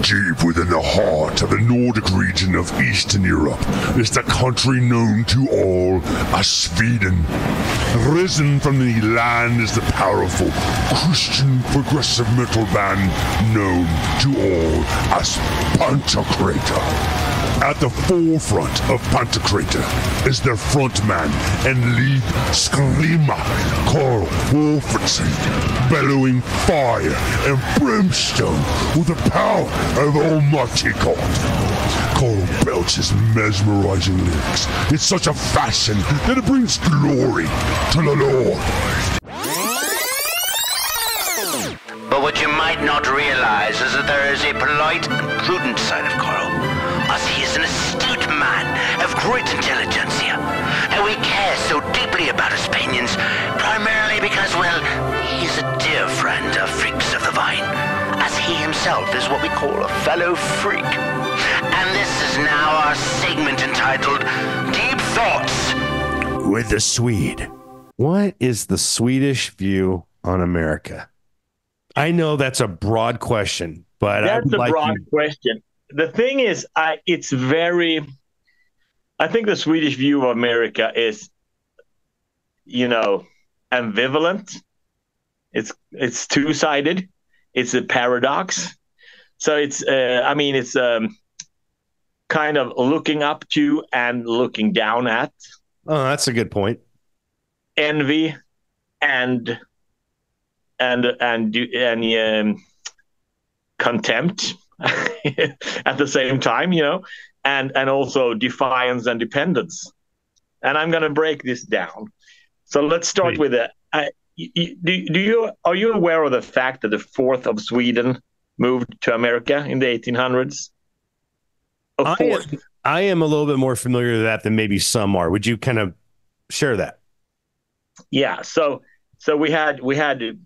Deep within the heart of the Nordic region of Eastern Europe is the country known to all as Sweden. Risen from the land is the powerful Christian progressive metal band known to all as Pantocrator. At the forefront of Pantocrator is their frontman and lead screamer, Carl Wolfertson, bellowing fire and brimstone with the power of Almighty God. Carl belches mesmerizing lyrics in such a fashion that it brings glory to the Lord. But what you might not realize is that there is a polite and prudent side of Carl, as he is an astute man of great intelligentsia, and we care so deeply about his opinions, primarily because, well, he's a dear friend of freaks of the vine, as he himself is what we call a fellow freak. And this is now our segment entitled Deep Thoughts with the Swede. What is the Swedish view on America? I know that's a broad question, but that's a broad question. The thing is, I think the Swedish view of America is, ambivalent. It's two-sided. It's a paradox. So it's kind of looking up to and looking down at. Oh, that's a good point. Envy and contempt at the same time, and also defiance and dependence. And I'm going to break this down. So let's start with it. Are you aware of the fact that the fourth of Sweden moved to America in the 1800s? I am a little bit more familiar with that than maybe some are. Would you kind of share that? Yeah. So we had a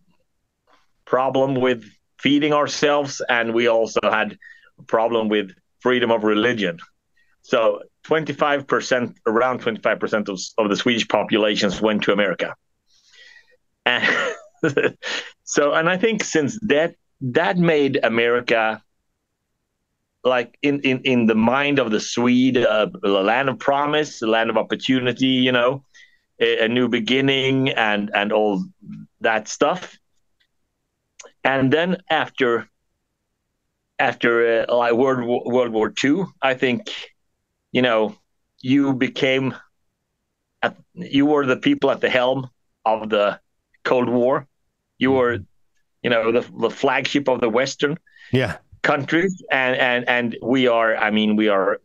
problem with feeding ourselves, and we also had a problem with freedom of religion. So around 25% of the Swedish populations went to America. And and I think since that made America, like in the mind of the Swede, the land of promise, the land of opportunity, a new beginning and all that stuff. And then after World War II, I think, you were the people at the helm of the Cold War. You were, the flagship of the Western countries, and we are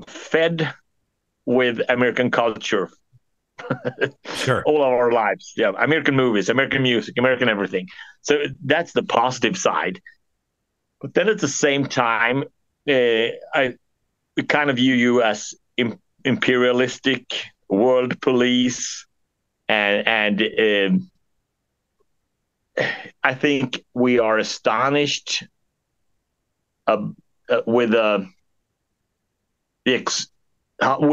fed with American culture. Sure. All of our lives. Yeah. American movies, American music, American everything. So that's the positive side. But then at the same time, we kind of view you as imperialistic, world police, and I think we are astonished with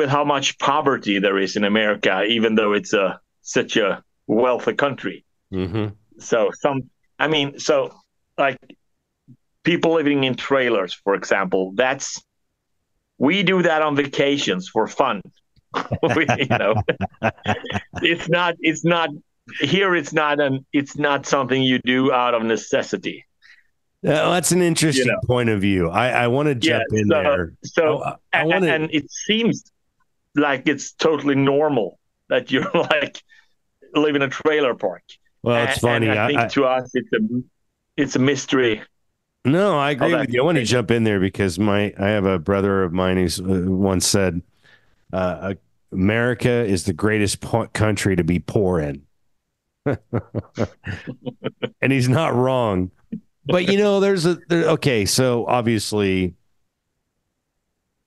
how much poverty there is in America, even though it's such a wealthy country. Mm-hmm. So like people living in trailers, for example, we do that on vacations for fun. It's not something you do out of necessity. That's an interesting point of view. I want to jump in there. And it seems like it's totally normal that you're like live in a trailer park. Well, it's funny. And I think to us, it's a mystery. No, I agree with you. I want to jump in there because I have a brother of mine who's once said, America is the greatest country to be poor in. And he's not wrong. But okay, so obviously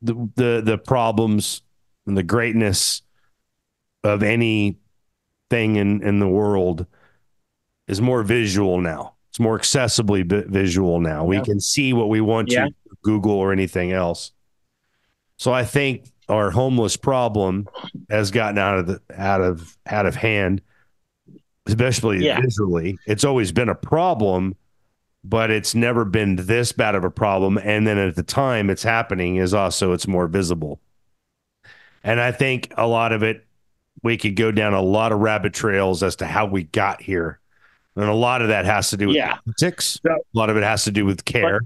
the problems and the greatness of anything in the world is more visual now. It's more accessibly visual now. Yeah. We can see what we want to Google or anything else. So I think our homeless problem has gotten out of hand, especially visually. It's always been a problem. but it's never been this bad of a problem. And then at the time it's happening it's more visible. And I think a lot of it, we could go down a lot of rabbit trails as to how we got here. And a lot of that has to do with politics. So, a lot of it has to do with care,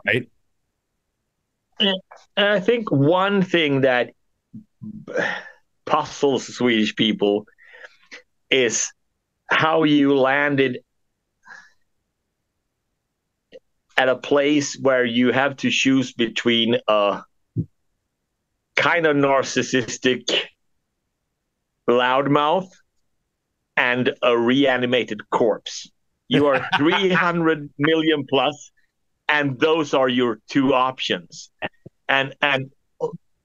right? And I think one thing that puzzles Swedish people is how you landed at a place where you have to choose between a kind of narcissistic loudmouth and a reanimated corpse. You are 300 million plus, and those are your two options. And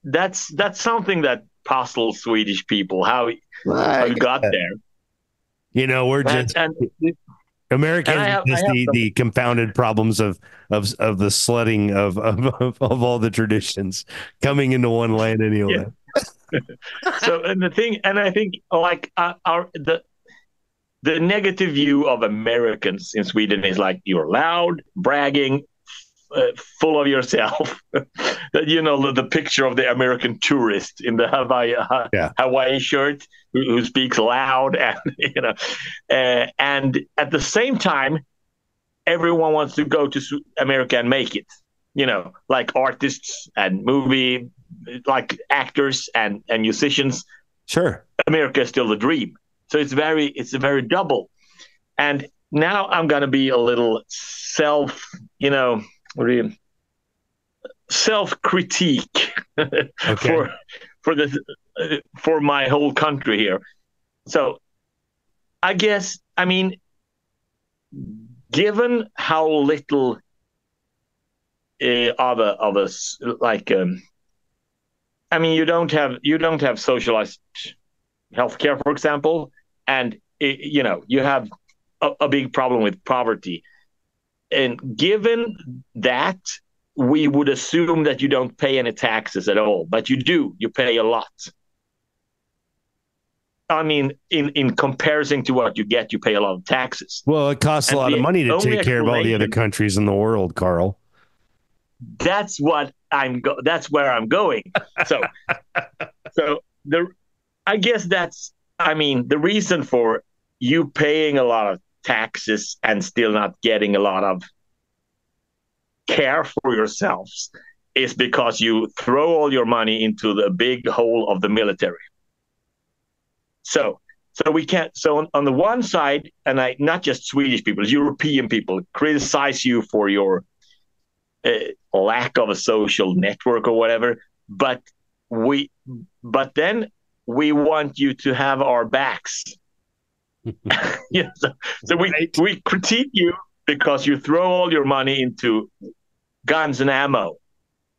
that's something that puzzles Swedish people, how you got there. You know, we're just Americans the compounded problems of the sledding of all the traditions coming into one land anyway. So I think like the negative view of Americans in Sweden is like you're loud, bragging, full of yourself. You know, the picture of the American tourist in the Hawaii shirt who speaks loud, and you know, and at the same time, everyone wants to go to America and make it. You know, like artists and movie, like actors and musicians. Sure, America is still the dream. So it's a very double. And now I'm gonna be a little self-critique for my whole country here. So I guess, I mean, given how little of us like, I mean, you don't have socialized healthcare, for example, and you know, you have a big problem with poverty. And given that, we would assume that you don't pay any taxes at all, but you do. You pay a lot. I mean, in comparison to what you get, you pay a lot of taxes. Well, it costs a lot of money to take care of all the other countries in the world, Carl. That's what that's where I'm going. So I guess the reason for you paying a lot of taxes and still not getting a lot of care for yourselves is because you throw all your money into the big hole of the military. So we can't. So on the one side, and not just Swedish people, European people criticize you for your lack of a social network or whatever. But then we want you to have our backs. Yeah, so we critique you because you throw all your money into guns and ammo.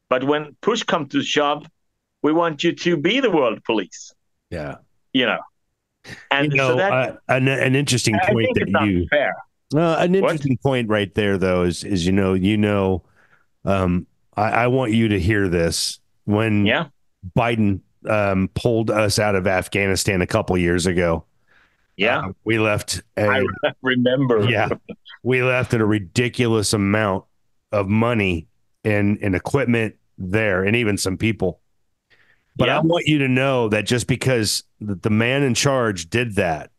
But when push comes to shove, we want you to be the world police. Yeah. You know. And you know, so that an interesting point that you fair. An interesting point right there though is I want you to hear this. When Biden pulled us out of Afghanistan a couple years ago. Yeah. We left. I remember. Yeah. We left a ridiculous amount of money and equipment there, and even some people. But I want you to know that just because the man in charge did that,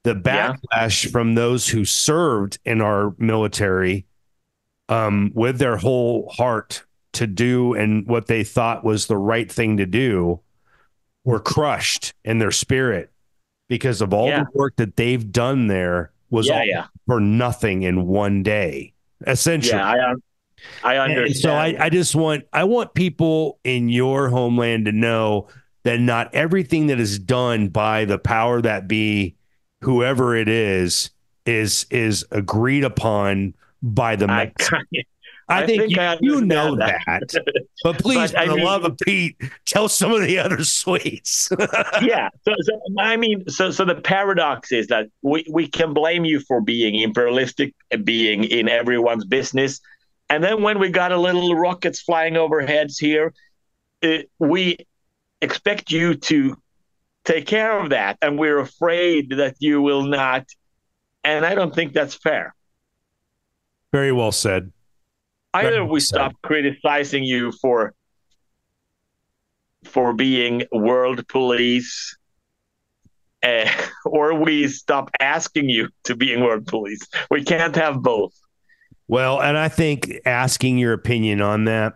the backlash from those who served in our military with their whole heart to do and what they thought was the right thing to do were crushed in their spirit because of all the work that they've done there was all for nothing in one day, essentially. Yeah, I understand. And so I want people in your homeland to know that not everything that is done by the power that be, whoever it is agreed upon by the man. I think you know that. But please, for the love of Pete, tell some of the other Swedes. Yeah. So the paradox is that we can blame you for being imperialistic, being in everyone's business. And then when we got a little rockets flying over heads here, we expect you to take care of that. And we're afraid that you will not. And I don't think that's fair. Very well said. Either Very well we said. stop criticizing you for being world police, or we stop asking you to be in world police. We can't have both. Well, and I think asking your opinion on that,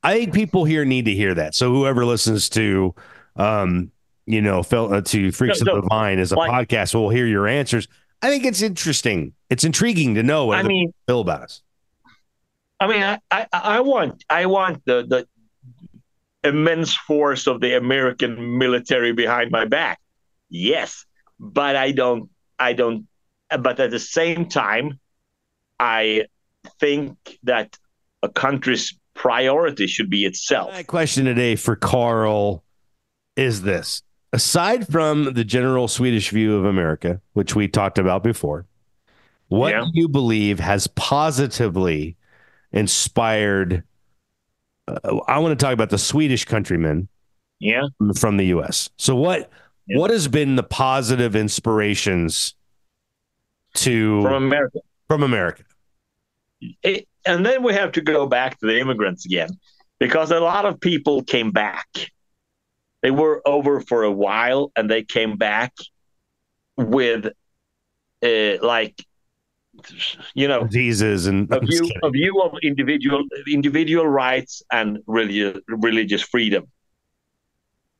I think people here need to hear that. So whoever listens to, to Freaks of the Vine as a podcast will hear your answers. I think it's interesting. It's intriguing to know what people feel about us. I mean, I want the immense force of the American military behind my back. Yes, but I don't. But at the same time, I think that a country's priority should be itself. My question today for Carl is this. Aside from the general Swedish view of America, which we talked about before, what do you believe has positively inspired? I want to talk about the Swedish countrymen from the U.S. So what has been the positive inspirations from America? And then we have to go back to the immigrants again, because a lot of people came back. They were over for a while, and they came back with diseases and a view of individual rights and religious freedom.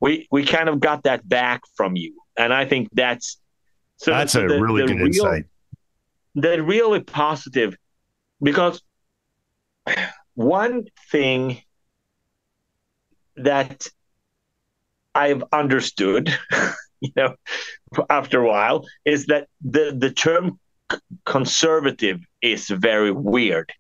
We kind of got that back from you, and I think that's a really good insight. They're really positive, because one thing that I've understood, after a while, is that the term conservative is very weird,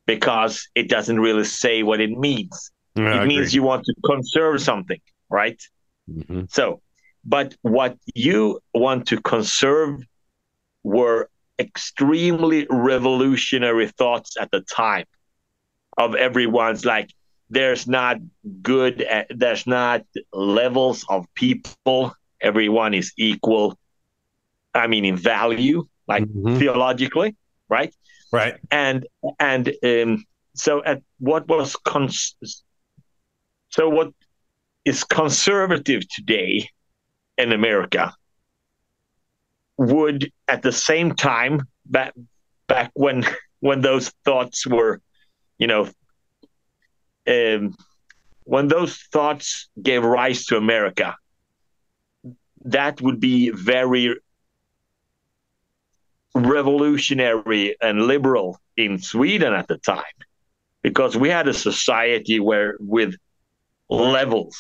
because it doesn't really say what it means. It means you want to conserve something, right? Mm-hmm. So, but what you want to conserve were extremely revolutionary thoughts at the time of everyone's, like, there's not levels of people. Everyone is equal. I mean, in value, like theologically, right? Right. And so what is conservative today in America would, at the same time, back when those thoughts were, when those thoughts gave rise to America, that would be very revolutionary and liberal in Sweden at the time, because we had a society with levels,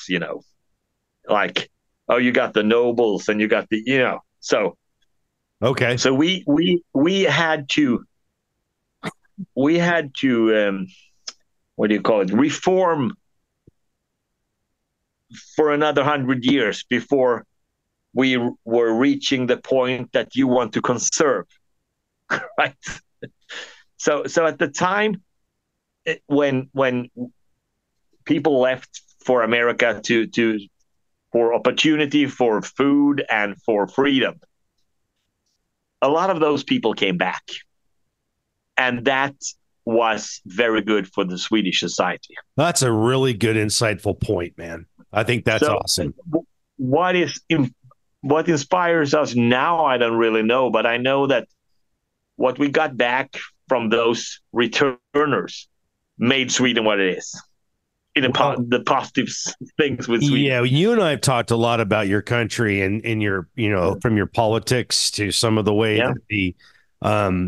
like, you got the nobles and you got the, so. Okay. So we had to what do you call it? Reform for another 100 years before we were reaching the point that you want to conserve, right? So at the time when people left for America for opportunity, for food, and for freedom, a lot of those people came back, and that was very good for the Swedish society. That's a really good, insightful point, man. I think that's awesome. What inspires us now, I don't really know, but I know that what we got back from those returners made Sweden what it is. The positive things with Sweden. Yeah, you and I have talked a lot about your country and in your, from your politics to some of the way that the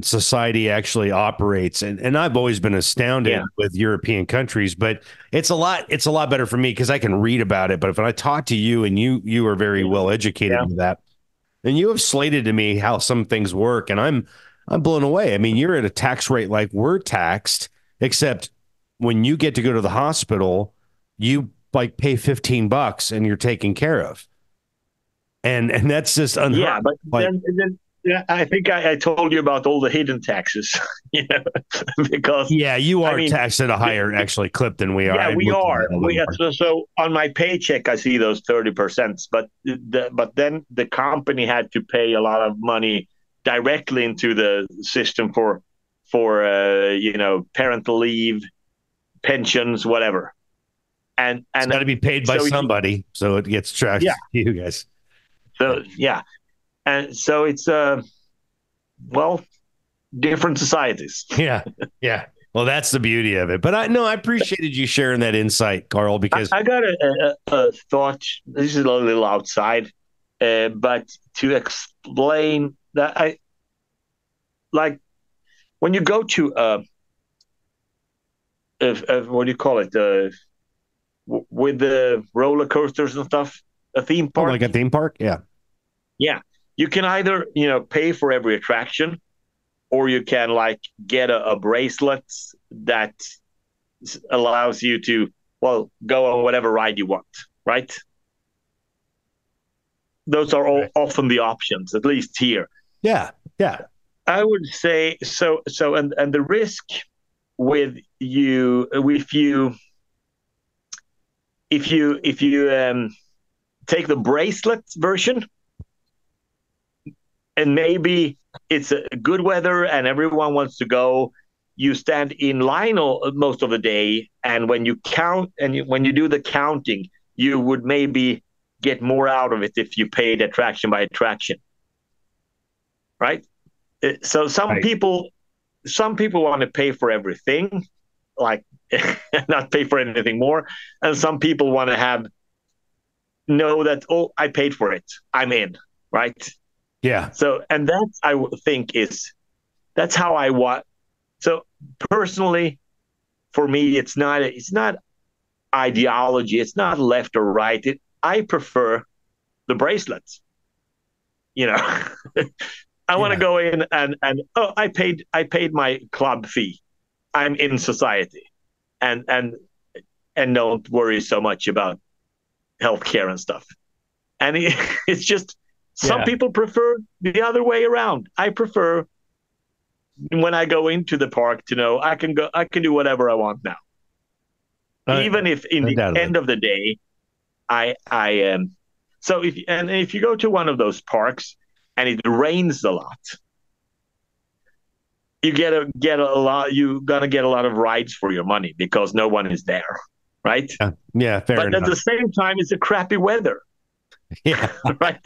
society actually operates, and I've always been astounded with European countries, but it's a lot better for me because I can read about it. But if I talk to you, and you are very well educated in that, and you have slated to me how some things work, and I'm blown away. I mean, you're at a tax rate like we're taxed, except when you get to go to the hospital, you like pay $15 and you're taken care of. And that's just unheard. Yeah, but then I think I told you about all the hidden taxes, because you are taxed at a higher actually clip than we are. Yeah, we are. So on my paycheck, I see those 30%, but then the company had to pay a lot of money directly into the system for parental leave, pensions, whatever. And It's got to be paid by somebody, so it gets tracked to you guys. So and so it's different societies. Yeah. Well, that's the beauty of it. But I appreciated you sharing that insight, Carl, because I got a thought. This is a little outside, but to explain that, I like when you go to what do you call it? With the roller coasters and stuff, a theme park. Oh, like a theme park? Yeah. Yeah. You can either, pay for every attraction, or you can get a bracelet that allows you to, go on whatever ride you want, right? Those are often the options, at least here. Yeah. I would say so. And the risk with you, if you take the bracelet version, and maybe it's a good weather and everyone wants to go, you stand in line most of the day, and when you count when you do the counting, you would maybe get more out of it if you paid attraction by attraction, right? So some people want to pay for everything, not pay for anything more, and some people want to know that, I paid for it, I'm in, right? Yeah. So, and that's, I think, that's how I want. So personally, for me, it's not ideology. It's not left or right. I prefer the bracelets. I want to go in and I paid my club fee. I'm in society, and don't worry so much about healthcare and stuff. And it's just, some people prefer the other way around. I prefer, when I go into the park, to know I can do whatever I want now. Even if in the end of the day, I am. So if you go to one of those parks and it rains a lot, you're gonna get a lot of rides for your money because no one is there, right? Yeah, fair enough. But at the same time, it's a crappy weather. Yeah. Right.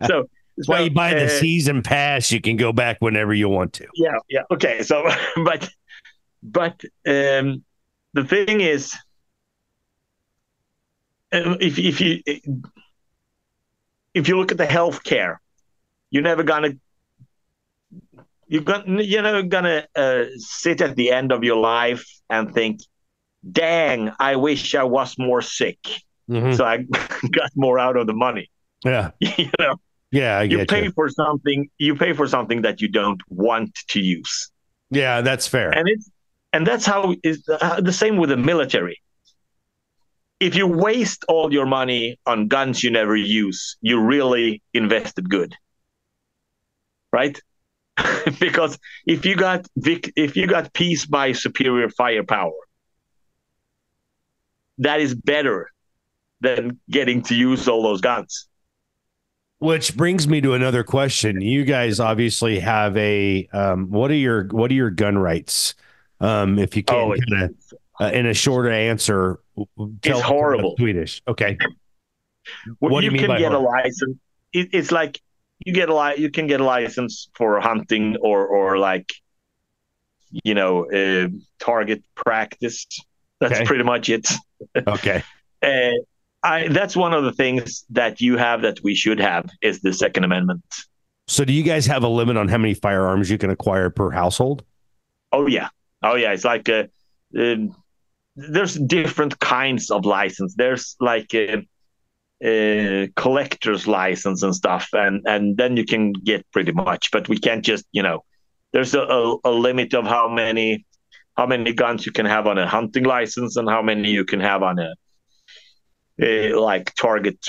So that's why you buy the season pass. You can go back whenever you want to. Yeah. Okay. So, but the thing is, if you look at the healthcare, you're never gonna sit at the end of your life and think, "Dang, I wish I was more sick." Mm-hmm. So I got more out of the money. Yeah. Yeah, you pay for something that you don't want to use. Yeah, that's fair. And that's how is the same with the military. If you waste all your money on guns you never use, you really invested good, right? Because if you got peace by superior firepower, that is better than getting to use all those guns. Which brings me to another question. You guys obviously have a what are your gun rights? If you can in a shorter answer, it's horrible. Swedish. Okay. What do you mean by get horrible? A license? It's like you can get a license for hunting or target practice. That's pretty much it. Okay. That's one of the things that you have that we should have is the Second Amendment. So do you guys have a limit on how many firearms you can acquire per household? Oh yeah. It's like there's different kinds of license. There's like a collector's license and stuff, and then you can get pretty much. But we can't just there's a limit of how many guns you can have on a hunting license and how many you can have on a target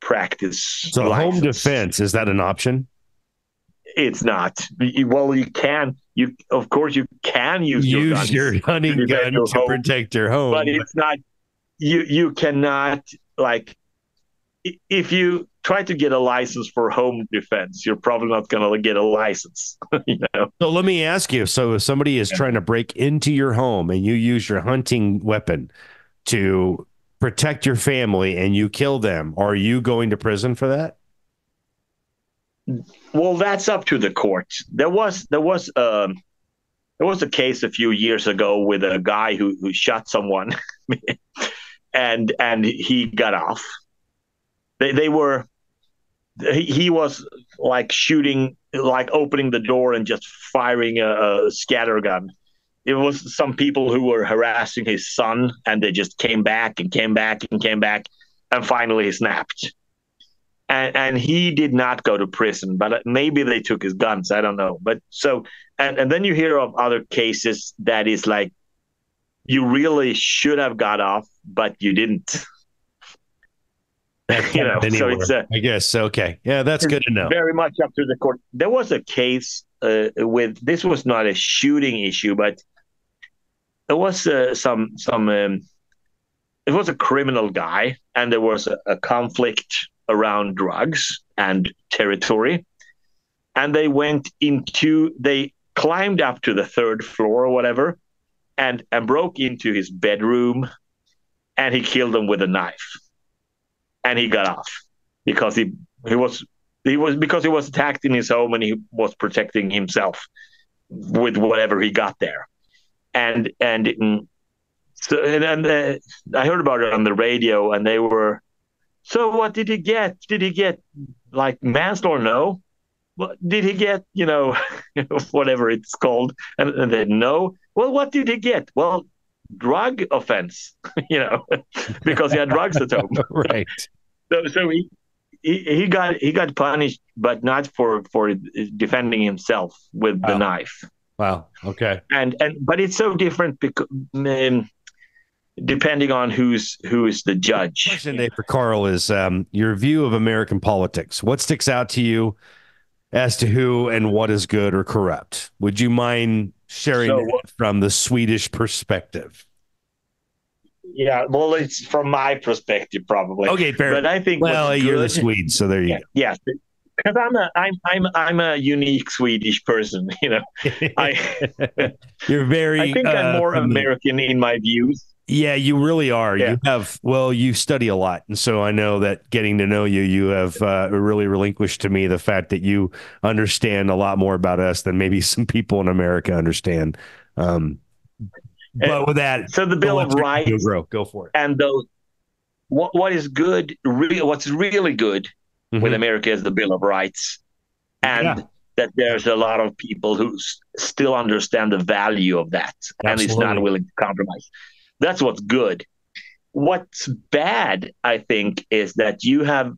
practice. So license. Home defense, is that an option? It's not. Well, you can. Of course you can use your hunting gun to protect your home, but it's not. You cannot if you try to get a license for home defense. You're probably not going to get a license. So let me ask you. So if somebody is trying to break into your home and you use your hunting weapon to protect your family and you kill them, are you going to prison for that? Well, that's up to the court. There was a case a few years ago with a guy who shot someone, and he got off. He was like shooting, like opening the door and just firing a scatter gun. It was some people who were harassing his son, and they just came back and came back and came back, and finally he snapped. And he did not go to prison, but maybe they took his guns. I don't know. But so, and then you hear of other cases that is like, you really should have got off, but you didn't. So it's I guess. Okay. Yeah, that's good to know. Very much up to the court. There was a case this was not a shooting issue, but there was it was a criminal guy, and there was a conflict around drugs and territory. And they climbed up to the third floor or whatever, and broke into his bedroom, and he killed him with a knife. And he got off because he was attacked in his home, and he was protecting himself with whatever he got there. And I heard about it on the radio, and they were, so what did he get? Did he get like manslaughter? No. What did he get? Whatever it's called. And then no. Well, what did he get? Well, drug offense, because he had drugs at home. Right. So he got punished, but not for defending himself with the knife. Wow. Okay. But it's so different because depending on who is the judge. Question today for Carl is your view of American politics. What sticks out to you as to who and what is good or corrupt? Would you mind sharing that from the Swedish perspective? Yeah, well, it's from my perspective, probably. Okay, fair. But I think you're the Swede, so there you go. Yes, because I'm a unique Swedish person. You're very. I think I'm more American in my views. Yeah, you really are. Yeah. You study a lot. And so I know that getting to know you have really relinquished to me the fact that you understand a lot more about us than maybe some people in America understand. But with that, so the Bill of Rights, go for it. And those, what is good, what's really good with America is the Bill of Rights. And that there's a lot of people who still understand the value of that. Absolutely. And is not willing to compromise. That's what's good. What's bad, I think, is that you have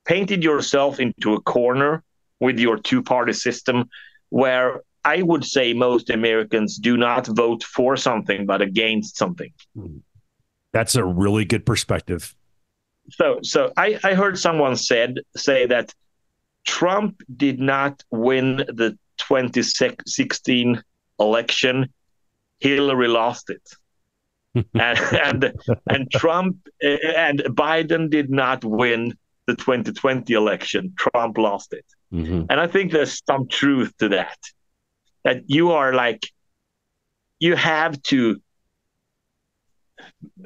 painted yourself into a corner with your two-party system, where I would say most Americans do not vote for something but against something. That's a really good perspective. So I heard someone say that Trump did not win the 2016 election. Hillary lost it. and Trump and Biden did not win the 2020 election. Trump lost it. And I think there's some truth to that. That you have to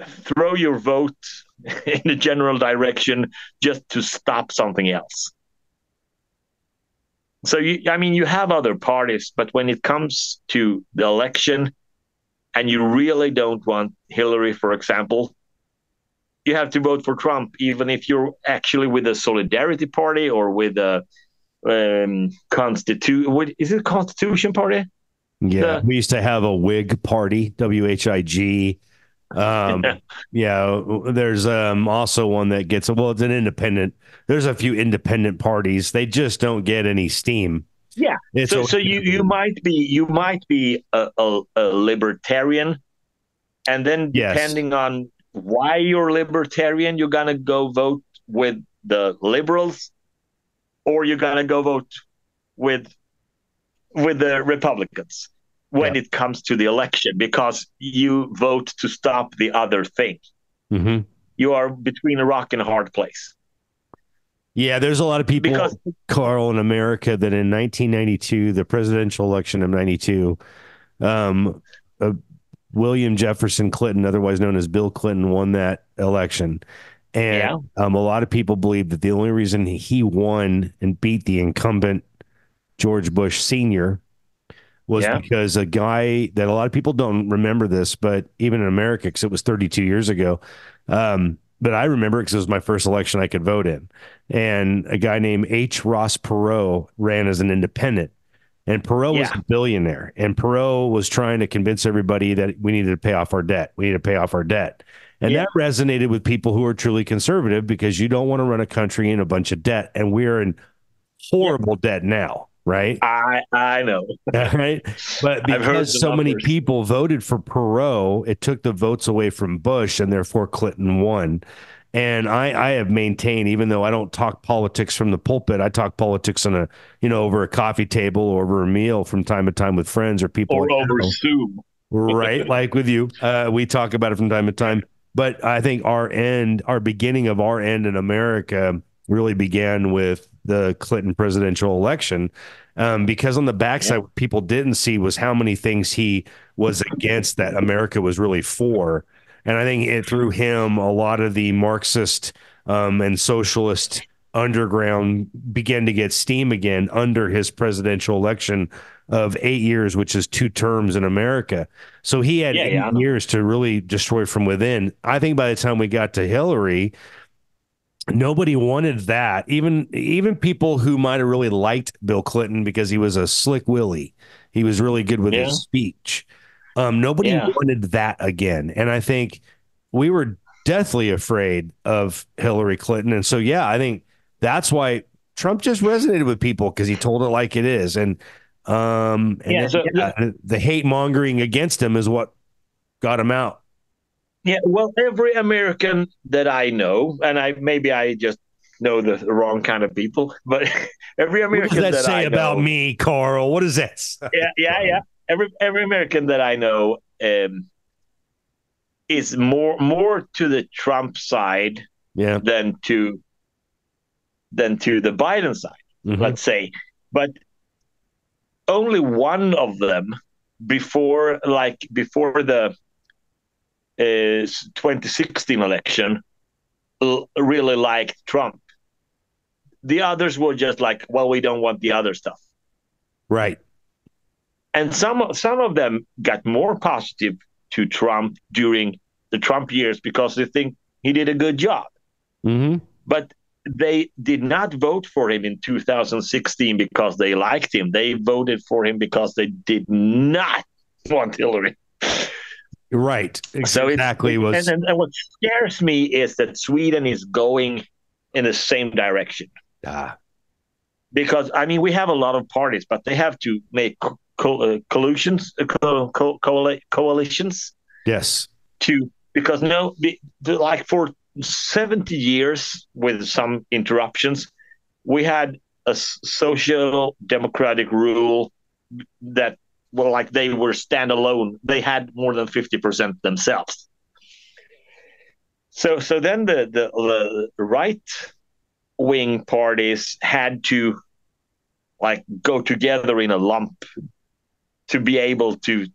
throw your vote in the general direction just to stop something else. So you have other parties, but when it comes to the election, and you really don't want Hillary, for example, you have to vote for Trump, even if you're actually with the Solidarity Party or with the is it Constitution Party? Yeah, we used to have a Whig party, WHIG. There's also one that gets, it's an independent. There's a few independent parties. They just don't get any steam. Yeah. So you might be a libertarian, and then depending on why you're libertarian, you're gonna go vote with the liberals, or you're gonna go vote with the Republicans when it comes to the election, because you vote to stop the other thing. You are between a rock and a hard place. Yeah, there's a lot of people, because Carl, in America that in 1992, the presidential election of 92, um, uh, William Jefferson Clinton, otherwise known as Bill Clinton, won that election. And yeah, a lot of people believe that the only reason he won and beat the incumbent George Bush Sr. was yeah, because a guy that a lot of people don't remember this, but even in America, because it was 32 years ago. But I remember because it was my first election I could vote in. And a guy named H. Ross Perot ran as an independent. And Perot was yeah, a billionaire. And Perot was trying to convince everybody that we needed to pay off our debt. We need to pay off our debt. And yeah, that resonated with people who are truly conservative because you don't want to run a country in a bunch of debt. And we're in yeah. horrible debt now, right? I know. All right. But I've heard because the so many numbers. people voted for Perot, it took the votes away from Bush and therefore Clinton won. And I have maintained, even though I don't talk politics from the pulpit, I talk politics on over a coffee table or over a meal from time to time with friends or people Or I over know. Zoom. Right. Like with you, we talk about it from time to time. But I think our beginning of our end in America really began with the Clinton presidential election. Because on the backside, Yeah, what people didn't see was how many things he was against that America was really for. And I think through him, a lot of the Marxist and socialist underground began to get steam again under his presidential election of 8 years, which is 2 terms in America. So he had yeah, yeah. 8 years to really destroy from within. I think by the time we got to Hillary, nobody wanted that. Even people who might have really liked Bill Clinton because he was a slick Willie. He was really good with Yeah, his speech. Nobody yeah, wanted that again. And I think we were deathly afraid of Hillary Clinton. And so, yeah, I think that's why Trump just resonated with people because he told it like it is. And yeah. then the hate mongering against him is what got him out. Yeah, well, every American that I know, and I just know the wrong kind of people, but every What does American that that say I about know, me, Carl? What is that? yeah. Every American that I know is more to the Trump side Yeah. than to the Biden side, Mhm. let's say. But only one of them before the 2016 election really liked Trump. The others were just like, well, we don't want the other stuff. Right. And some of them got more positive to Trump during the Trump years because they think he did a good job. Hmm. But they did not vote for him in 2016 because they liked him. They voted for him because they did not want Hillary. Right. So Exactly. and what scares me is that Sweden is going in the same direction. Ah, Because I mean, we have a lot of parties, but they have to make coalitions yes. to because no, like for 70 years with some interruptions, we had a social democratic rule that well, like they were standalone. They had more than 50% themselves. So then the right wing parties had to like go together in a lump to be able to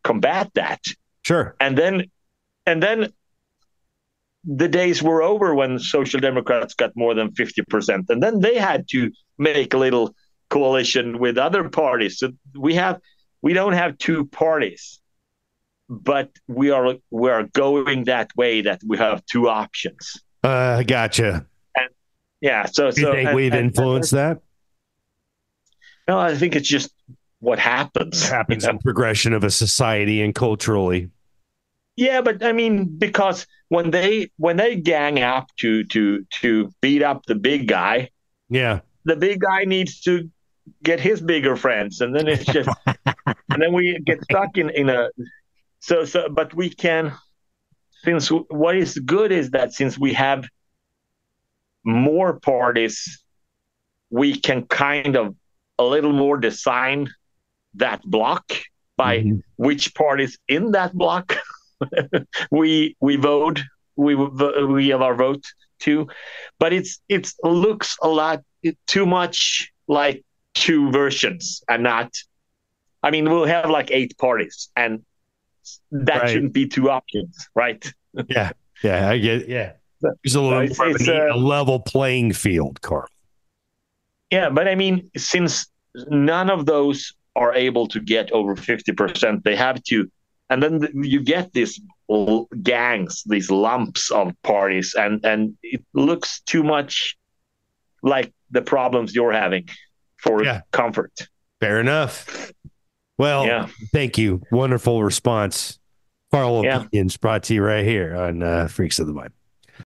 combat that. Sure. And then the days were over when Social Democrats got more than 50%, and then they had to make a little coalition with other parties. So we don't have two parties, but we are going that way that we have two options. Gotcha. And yeah, so Do you think we've influenced that? No, I think it's just what happens. It happens in progression of a society and culturally. Yeah, but I mean, because when they gang up to beat up the big guy, Yeah. the big guy needs to get his bigger friends, and then it's just, and then we get stuck in a. So, but we can, since what is good is that since we have more parties, we can kind of a little more design that block by which parties in that block we vote, we have our vote too, but it looks a lot too much like two versions and not. I mean, we'll have like 8 parties, and that shouldn't be 2 options, right? Yeah, I get it. Yeah, there's a little more of a level playing field, Carl. Yeah, but I mean, since none of those are able to get over 50%, they have to, and then you get these gangs, these lumps of parties, and it looks too much like the problems you're having for comfort. Fair enough. Well, thank you. Wonderful response. Carl Opinions brought to you right here on Freaks of the Mind.